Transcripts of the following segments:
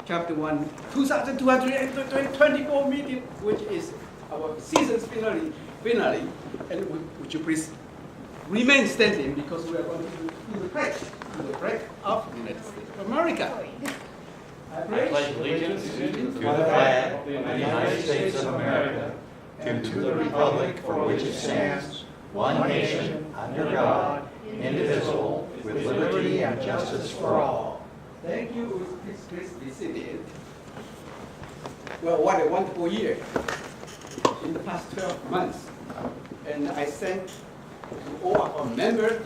Chapter 1, 2,224 meeting, which is our season's finale. And would you please remain standing because we are going to do the pledge of the United States of America. I pledge allegiance to the flag of the United States of America and to the republic for which it stands, one nation, under God, indivisible, with liberty and justice for all. Thank you. Please be seated. Well, what a wonderful year in the past 12 months. And I thank to all of our members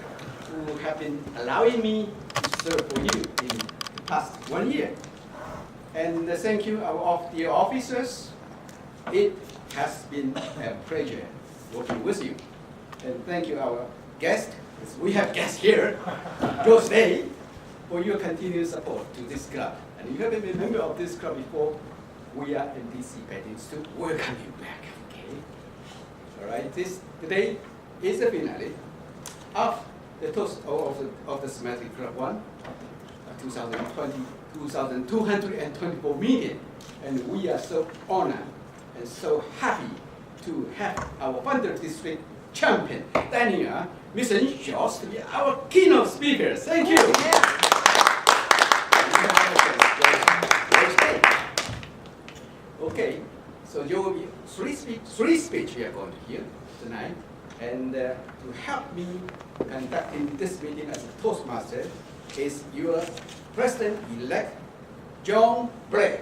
who have been allowing me to serve for you in the past 1 year. And thank you of the officers. It has been a pleasure working with you. And thank you our guests. We have guests here, George Day, for your continued support to this club. And you have been a member of this club before. We are anticipating to welcome you back. Okay. All right. Today is the finale of the toast of the Smedley Club 1, 2,224 meeting, and we are so honored and so happy to have our Thunder District champion, Daniel Mission Shores, to be our keynote speaker. Thank you. Okay, so there will be three speeches we are going to hear tonight, and to help me conducting this meeting as a Toastmaster is your President-elect, John Bray.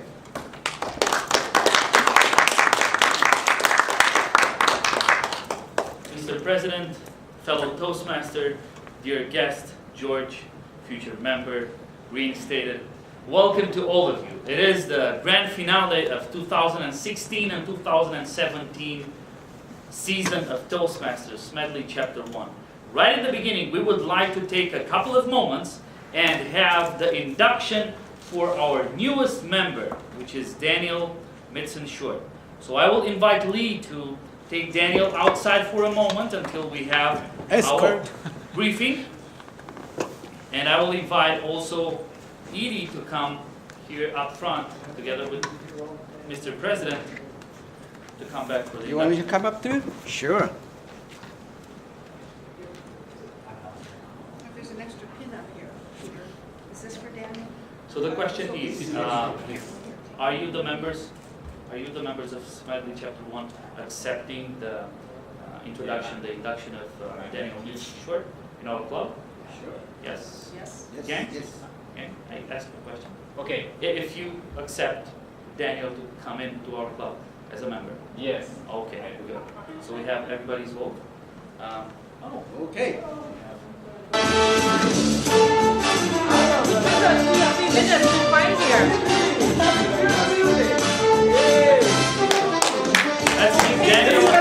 Mr. President, fellow Toastmaster, dear guest, George, future member, reinstated, welcome to all of you. It is the grand finale of 2016 and 2017 season of Toastmasters, Smedley Chapter 1. Right at the beginning, we would like to take a couple of moments and have the induction for our newest member, which is Daniel Mitson-Short. So I will invite Lee to take Daniel outside for a moment until we have our briefing. And I will invite also Edie to come here up front together with Mr. President to come back for the You want me to come up too? Sure. There's an extra pin up here. Is this for Daniel? So the question is, are you the members of Smedley Chapter 1 accepting the induction of Daniel Mitson-Short in our club? Sure. Yes? Yes. Can? Yes. Can I ask a question? Okay, if you accept Daniel to come into our club as a member? Yes. Okay, good. So we have everybody's vote? Okay. Let's give Daniel a hand.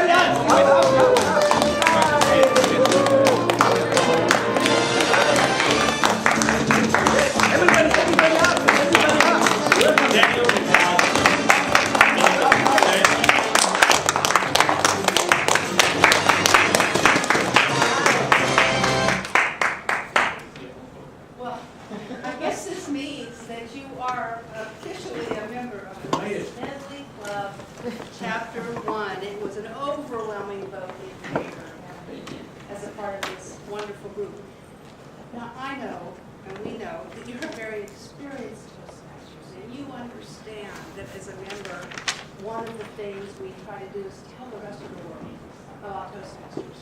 Daniel is now Well, I guess this means that you are officially a member of the Smedley Club Chapter 1. It was an overwhelming vote in favor as a part of this wonderful group. Now, I know, and we know, that you're a very experienced Toastmasters, and you understand that as a member, one of the things we try to do is tell the rest of the world about Toastmasters,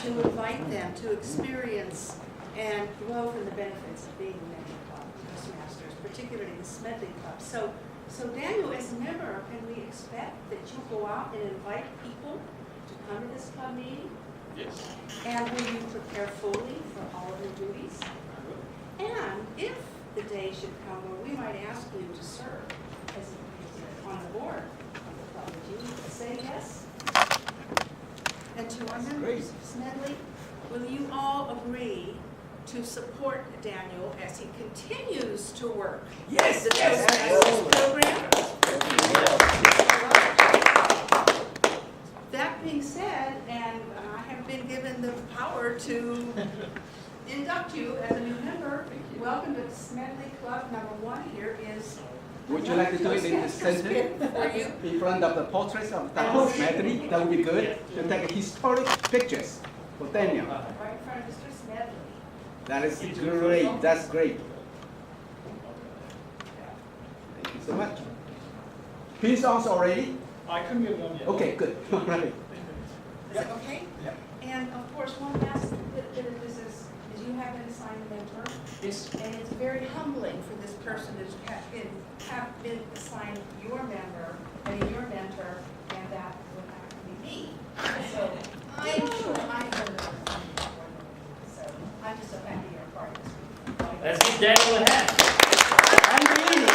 to invite them to experience and grow from the benefits of being a member of Toastmasters, particularly the Smedley Club. So Daniel, as a member, can we expect that you'll go out and invite people to come to this club meeting? Yes. And will you prepare fully for all of your duties? And if the day should come where we might ask you to serve as on the board of the club, would you say yes? And to our members, Smedley, will you all agree to support Daniel as he continues to work Yes. the Toastmasters program? That being said, and I have been given the power to induct you as a new member. Welcome to the Smedley Club. Number 1 here is Would you like to do it in the center? In front of the portraits of Dr. Smedley? That would be good. To take historic pictures for Daniel. Right in front of Mr. Smedley. That is great. That's great. Thank you so much. Pins on already? I couldn't get one yet. Okay, good. All right. Is it okay? Yeah. And of course, one last bit of this is you have been assigned a mentor. Yes. And it's very humbling for this person to have been assigned your member and your mentor, and that would have to be me. So I'm sure I'm going to so I'm just so happy you're a part of this. Let's give Daniel a hand. I'm doing it.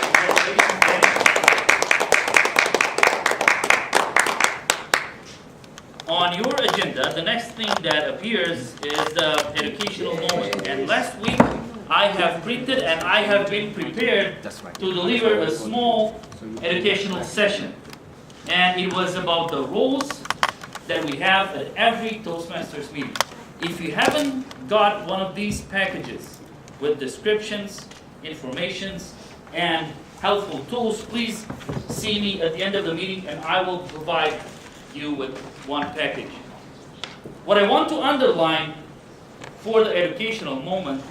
Congratulations, Daniel. On your agenda, the next thing that appears is the educational moment. And last week, I have printed and I have been prepared to deliver a small educational session. And it was about the roles that we have at every Toastmasters meeting. If you haven't got one of these packages with descriptions, informations, and helpful tools, please see me at the end of the meeting and I will provide you with one package. What I want to underline for the educational moment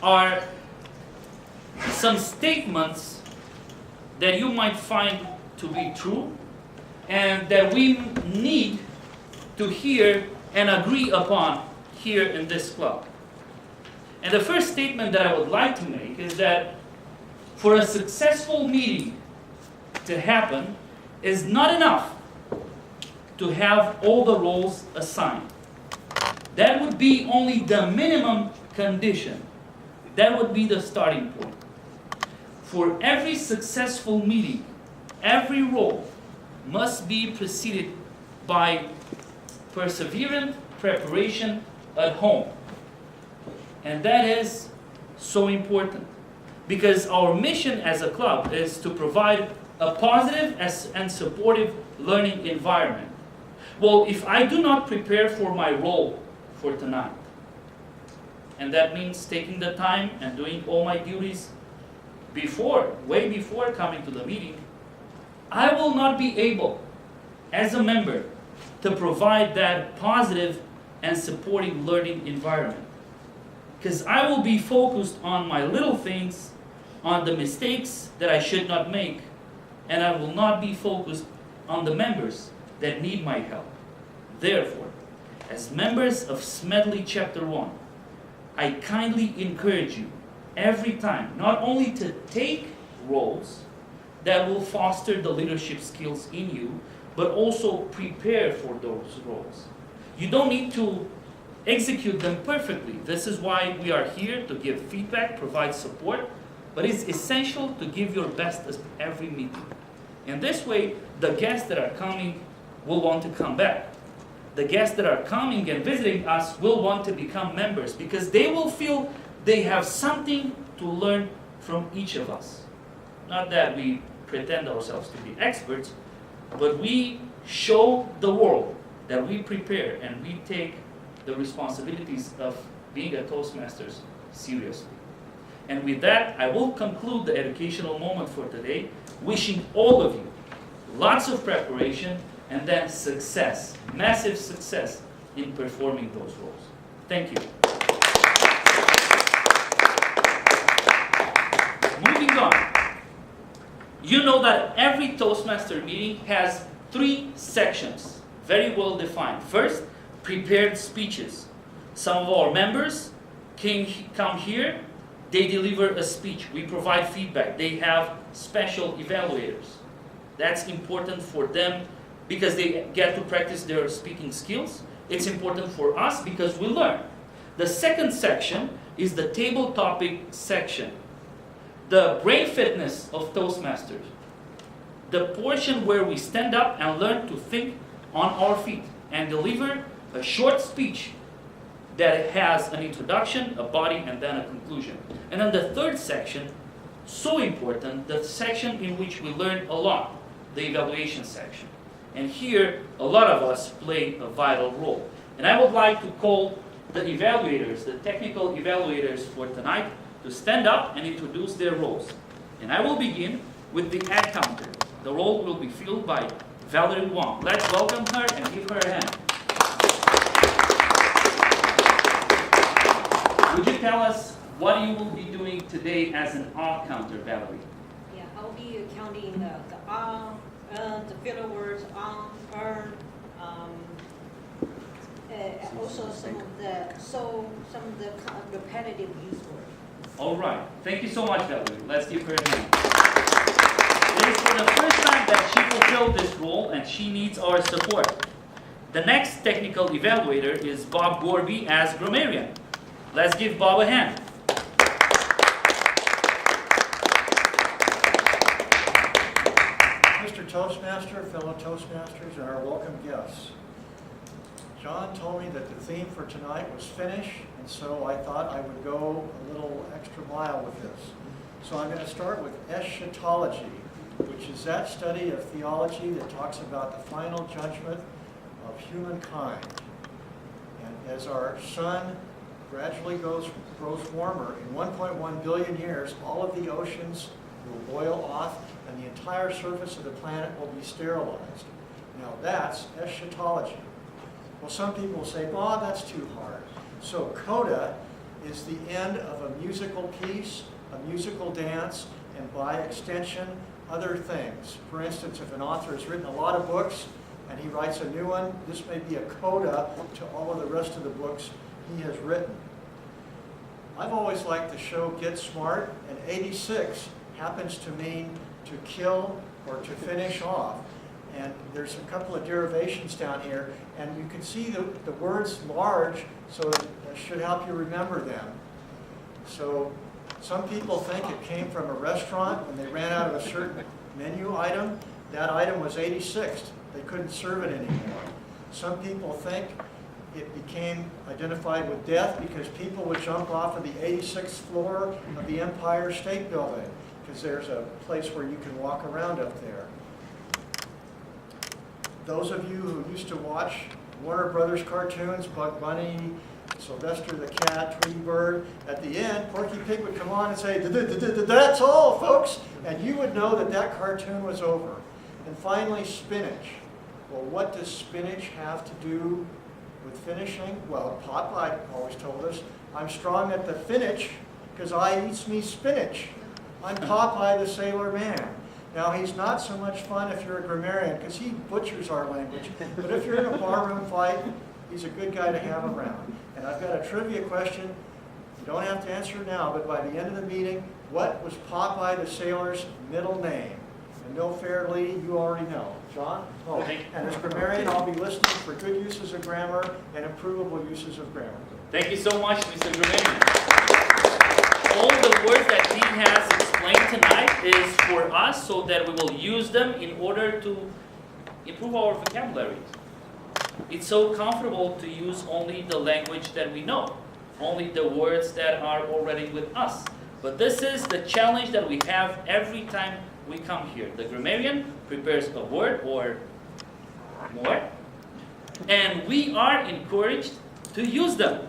are some statements that you might find to be true and that we need to hear and agree upon here in this club. And the first statement that I would like to make is that for a successful meeting to happen is not enough to have all the roles assigned. That would be only the minimum condition. That would be the starting point. For every successful meeting, every role must be preceded by perseverant preparation at home. And that is so important because our mission as a club is to provide a positive and supportive learning environment. Well, if I do not prepare for my role for tonight, and that means taking the time and doing all my duties way before coming to the meeting, I will not be able, as a member, to provide that positive and supporting learning environment. Because I will be focused on my little things, on the mistakes that I should not make, and I will not be focused on the members that need my help. Therefore, as members of Smedley Chapter 1, I kindly encourage you every time not only to take roles that will foster the leadership skills in you, but also prepare for those roles. You don't need to execute them perfectly. This is why we are here, to give feedback, provide support, but it's essential to give your best at every meeting. And this way, the guests that are coming will want to come back. The guests that are coming and visiting us will want to become members because they will feel they have something to learn from each of us. Not that we pretend ourselves to be experts, but we show the world that we prepare and we take the responsibilities of being a Toastmasters seriously. And with that, I will conclude the educational moment for today, wishing all of you lots of preparation and then success, massive success in performing those roles. Thank you. Moving on. You know that every Toastmaster meeting has 3 sections, very well defined. First, prepared speeches. Some of our members come here, they deliver a speech. We provide feedback. They have special evaluators. That's important for them because they get to practice their speaking skills. It's important for us because we learn. The second section is the table topic section. The brain fitness of Toastmasters. The portion where we stand up and learn to think on our feet and deliver a short speech that has an introduction, a body, and then a conclusion. And then the third section, so important, the section in which we learn a lot, the evaluation section. And here, a lot of us play a vital role. And I would like to call the evaluators, the technical evaluators for tonight, to stand up and introduce their roles. And I will begin with the ad counter. The role will be filled by Valerie Wong. Let's welcome her and give her a hand. Would you tell us what you will be doing today as an ad counter, Valerie? Yeah, I'll be counting the the filler words on, earn, also some of the repetitive use words. All right. Thank you so much, Valerie. Let's give her a hand. It is for the first time that she fulfilled this role, and she needs our support. The next technical evaluator is Bob Gorby as grammarian. Let's give Bob a hand. Mr. Toastmaster, fellow Toastmasters, and our welcome guests. John told me that the theme for tonight was finish, and so I thought I would go a little extra mile with this. So I'm going to start with eschatology, which is that study of theology that talks about the final judgment of humankind. And as our sun gradually grows warmer, in 1.1 billion years, all of the oceans will boil off and the entire surface of the planet will be sterilized. Now that's eschatology. Well, some people say, "Bob, that's too hard." So coda is the end of a musical piece, a musical dance, and by extension, other things. For instance, if an author has written a lot of books and he writes a new one, this may be a coda to all of the rest of the books he has written. I've always liked the show Get Smart, and 86 happens to mean to kill or to finish off. And there's a couple of derivations down here, and you can see the words large, so it should help you remember them. So some people think it came from a restaurant when they ran out of a certain menu item. That item was 86th. They couldn't serve it anymore. Some people think it became identified with death because people would jump off of the 86th floor of the Empire State Building, because there's a place where you can walk around up there. Those of you who used to watch Warner Brothers cartoons, Bugs Bunny, Sylvester the Cat, Tweety Bird, at the end, Porky Pig would come on and say, "That's all, folks," and you would know that that cartoon was over. And finally, spinach. Well, what does spinach have to do with finishing? Well, Popeye always told us, "I'm strong at the finish because I eats me spinach." I'm Popeye the Sailor Man. Now, he's not so much fun if you're a grammarian because he butchers our language. But if you're in a barroom fight, he's a good guy to have around. And I've got a trivia question. You don't have to answer now, but by the end of the meeting, what was Popeye the Sailor's middle name? And no fair lady, you already know. John? Oh, and as grammarian, I'll be listening for good uses of grammar and improvable uses of grammar. Thank you so much, Mr. Grammarian. All the words that Dean has explained tonight is for us so that we will use them in order to improve our vocabulary. It's so comfortable to use only the language that we know, only the words that are already with us. But this is the challenge that we have every time we come here. The grammarian prepares a word or more, and we are encouraged to use them.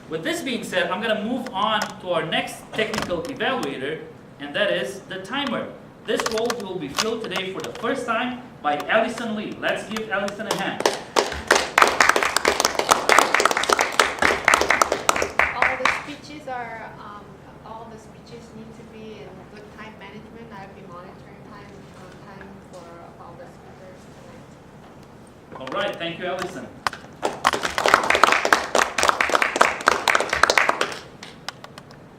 With this being said, I'm going to move on to our next technical evaluator, and that is the timer. This role will be filled today for the first time by Allison Lee. Let's give Allison a hand. All the speeches need to be in good time management. I've been monitoring time for all the speakers tonight. All right, thank you, Allison.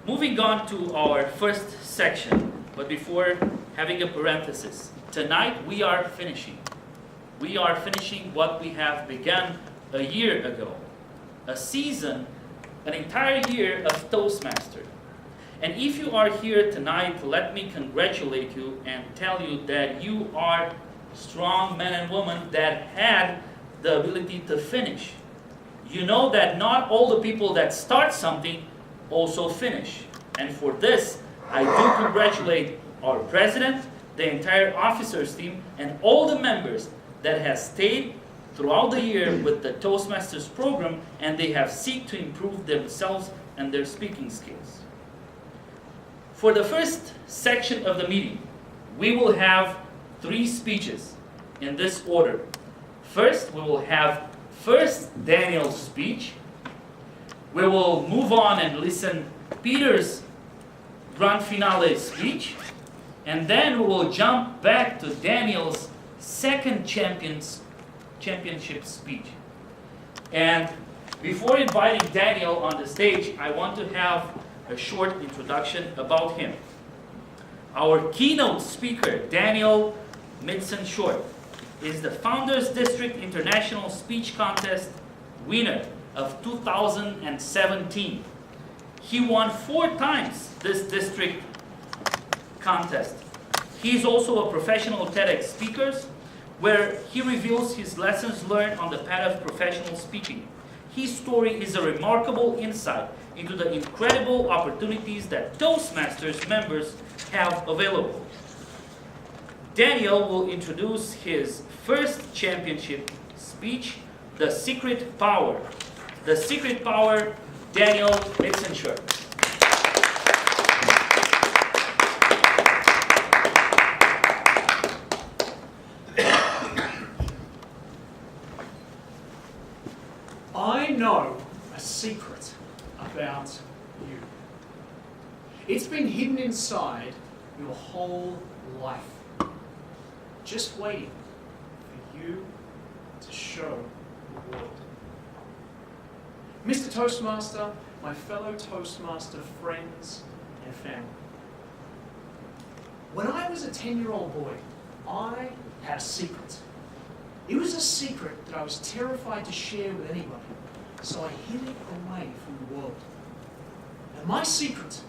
Moving on to our first section, but before having a parenthesis, tonight we are finishing. We are finishing what we have begun a year ago, a season, an entire year of Toastmasters. And if you are here tonight, let me congratulate you and tell you that you are strong men and women that had the ability to finish. You know that not all the people that start something also finish. And for this, I do congratulate our president, the entire officers team, and all the members that have stayed throughout the year with the Toastmasters program, and they have sought to improve themselves and their speaking skills. For the first section of the meeting, we will have 3 speeches in this order. First, we will have Daniel's speech. We will move on and listen Peter's grand finale speech. And then we will jump back to Daniel's second championship speech. And before inviting Daniel on the stage, I want to have a short introduction about him. Our keynote speaker, Daniel Midson Short, is the Founders District International Speech Contest winner of 2017. He won 4 times this district contest. He is also a professional TEDx speaker where he reveals his lessons learned on the path of professional speaking. His story is a remarkable insight into the incredible opportunities that Toastmasters members have available. Daniel will introduce his first championship speech, The Secret Power. The Secret Power, Daniel Midson-Short. I know a secret about you. It's been hidden inside your whole life, just waiting for you to show the world. Mr. Toastmaster, my fellow Toastmaster friends and family. When I was a 10-year-old boy, I had a secret. It was a secret that I was terrified to share with anybody, so I hid it away from the world. And my secret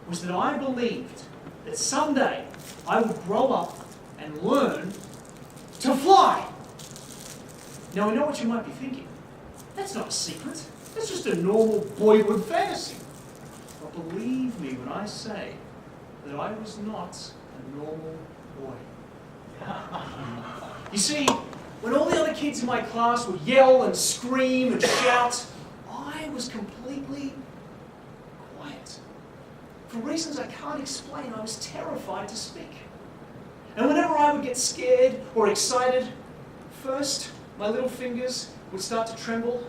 was that I believed that someday I would grow up and learn to fly. Now I know what you might be thinking. That's not a secret. That's just a normal boyhood fantasy. But believe me when I say that I was not a normal boy. You see, when all the other kids in my class would yell and scream and shout, I was completely quiet. For reasons I can't explain, I was terrified to speak. And whenever I would get scared or excited, first my little fingers would start to tremble,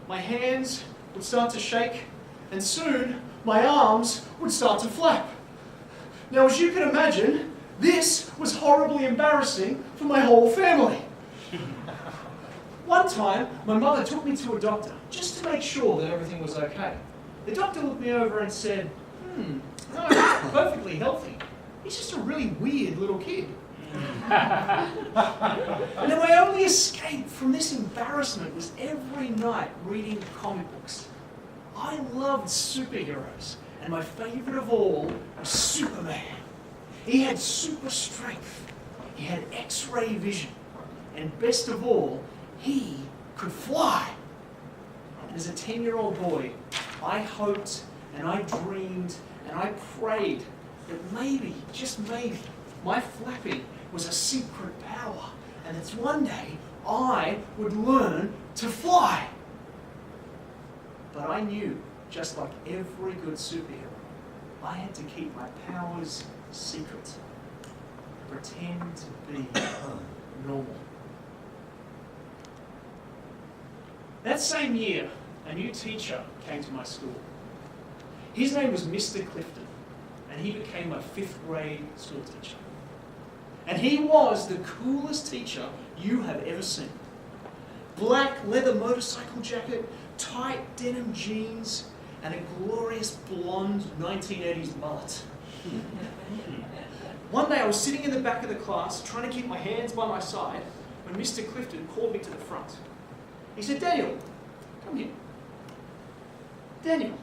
my hands would start to shake, and soon my arms would start to flap. Now, as you can imagine, this was horribly embarrassing for my whole family. One time, my mother took me to a doctor just to make sure that everything was okay. The doctor looked me over and said, no, he's perfectly healthy. He's just a really weird little kid. And then my only escape from this embarrassment was every night reading comic books. I loved superheroes, and my favorite of all was Superman. He had super strength, he had X-ray vision, and best of all, he could fly. As a 10-year-old boy, I hoped and I dreamed and I prayed that maybe, just maybe, my flapping was a secret power, and that one day I would learn to fly. But I knew, just like every good superhero, I had to keep my powers secret, pretend to be normal. That same year, a new teacher came to my school. His name was Mr. Clifton, and he became my 5th grade school teacher. And he was the coolest teacher you have ever seen. Black leather motorcycle jacket, tight denim jeans, and a glorious blonde 1980s mullet. One day I was sitting in the back of the class trying to keep my hands by my side when Mr. Clifton called me to the front. He said, Daniel, come here. Daniel,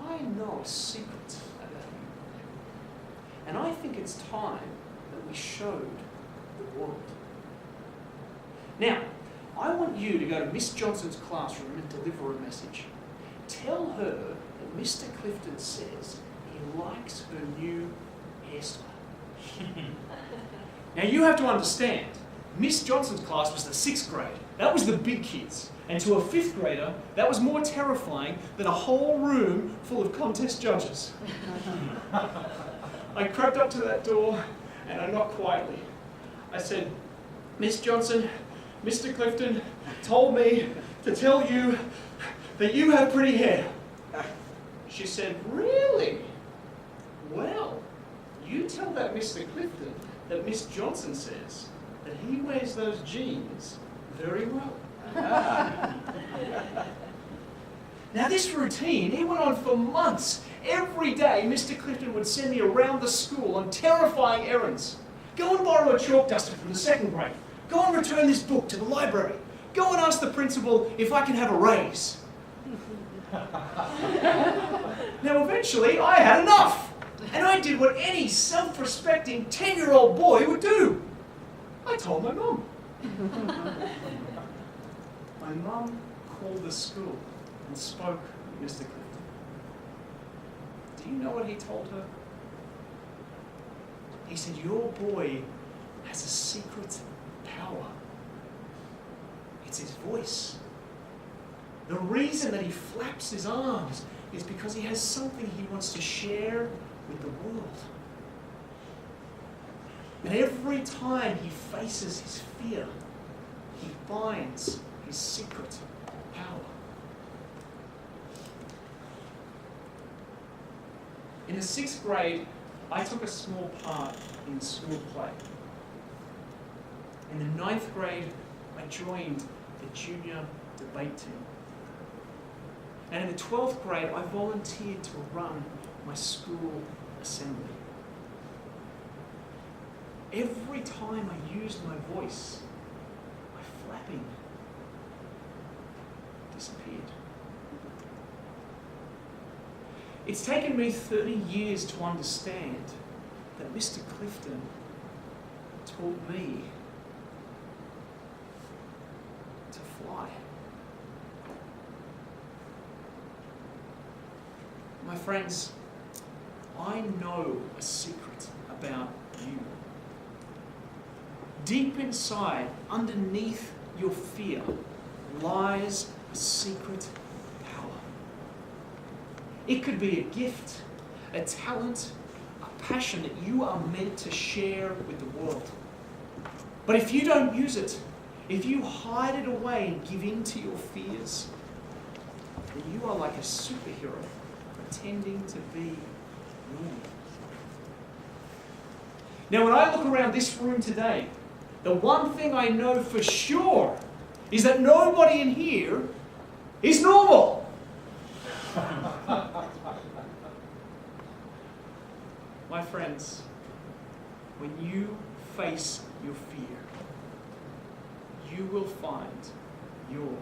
I know a secret about you. And I think it's time that we showed the world. Now, I want you to go to Miss Johnson's classroom and deliver a message. Tell her that Mr. Clifton says he likes her new hairstyle. Now you have to understand, Miss Johnson's class was the 6th grade. That was the big kids. And to a 5th grader, that was more terrifying than a whole room full of contest judges. I crept up to that door and I knocked quietly. I said, "Miss Johnson, Mr. Clifton told me to tell you that you have pretty hair." She said, "Really? Well, you tell that Mr. Clifton that Miss Johnson says that he wears those jeans very well." Now this routine, it went on for months. Every day, Mr. Clifton would send me around the school on terrifying errands. Go and borrow a chalk duster from the 2nd grade. Go and return this book to the library. Go and ask the principal if I can have a raise. Now eventually, I had enough. And I did what any self-respecting 10-year-old boy would do. I told my mum. My mum called the school and spoke with Mr. Clifton. Do you know what he told her? He said, "Your boy has a secret power. It's his voice. The reason that he flaps his arms is because he has something he wants to share with the world. And every time he faces his fear, he finds his secret power." In the 6th grade, I took a small part in the school play. In the 9th grade, I joined the junior debate team. And in the 12th grade, I volunteered to run my school assembly. Every time I used my voice, my flapping disappeared. It's taken me 30 years to understand that Mr. Clifton taught me to fly. My friends, I know a secret about you. Deep inside, underneath your fear, lies a secret power. It could be a gift, a talent, a passion that you are meant to share with the world. But if you don't use it, if you hide it away and give in to your fears, then you are like a superhero pretending to be normal. Now, when I look around this room today, the one thing I know for sure is that nobody in here is normal. My friends, when you face your fear, you will find your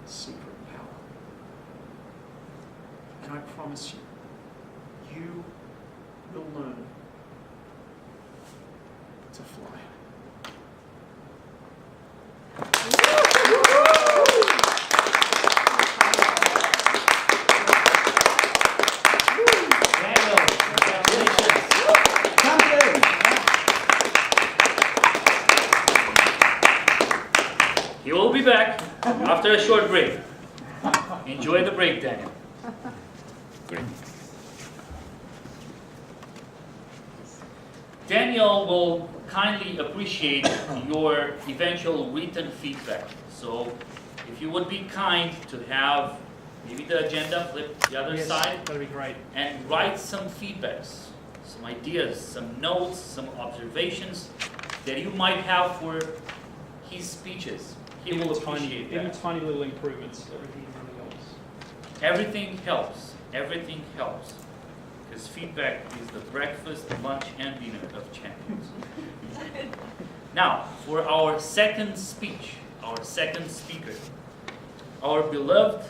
secret power. And I promise you, you will learn to fly. He will be back after a short break. Enjoy the break, Daniel. Great. Daniel will kindly appreciate your eventual written feedback. So if you would be kind to have maybe the agenda flip the other side. That'd be great. And write some feedbacks, some ideas, some notes, some observations that you might have for his speeches. He will appreciate that. Even tiny little improvements, everything really helps. Everything helps. Everything helps. Because feedback is the breakfast, lunch, and dinner of champions. Now, for our second speech, our second speaker, our beloved